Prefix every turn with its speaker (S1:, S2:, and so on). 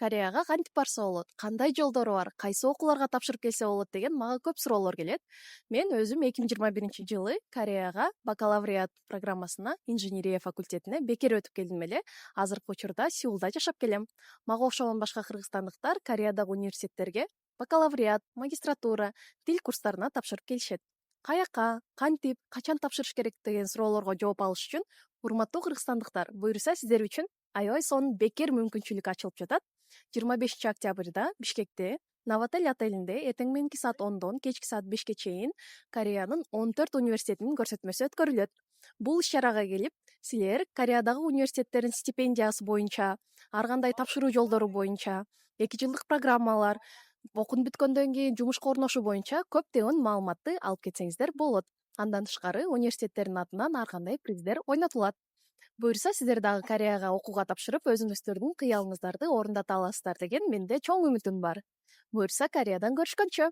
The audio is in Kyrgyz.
S1: Кореяга кантип барса болот, кандай жолдору бар, кайсы окууларга тапшырып келсе болот деген мага көп суроолор келет. Мен өзүм 2021-жылы Кореяга бакалавриат программасына инженерия факультетине бекер өтүп келдим эле. Азыркы учурда Сеулда жашап келем. Мага окшогон башка кыргызстандыктар Кореядагы университеттерге бакалавриат, магистратура, тил курстарына тапшырып келишет. Каяка, кантип, качан тапшырыш керек деген суроолорго жооп алыш үчүн урматтуу кыргызстандыктар, буюрса сиздер үчүн аябай сонун бекер мүмкүнчүлүк ачылып жатат. 25-октябрда Бишкекте Новотель отелинде эртең мененки саат 10дон кечки саат 5ке чейин Кореянын 14 университетинин көрсөтмөсү өткөрүлөт. Бул иш-чарага келип, силер Кореядагы университеттердин стипендиясы боюнча, ар кандай тапшыруу жолдору боюнча, 2 жылдык программалар, окуп бүткөндөн кийин жумушка орношуу боюнча көптөгөн маалыматты алып кетсеңиздер болот. Андан тышкары университеттердин атынан ар кандай приздер ойнотулат. Буюрса сиздер дагы Кореяга окууга тапшырып, өзүңүздөрдүн кыялыңыздарды орундата аласыздар деген менде чоң үмүтүм бар. Буюрса Кореядан көрүшкөнчө.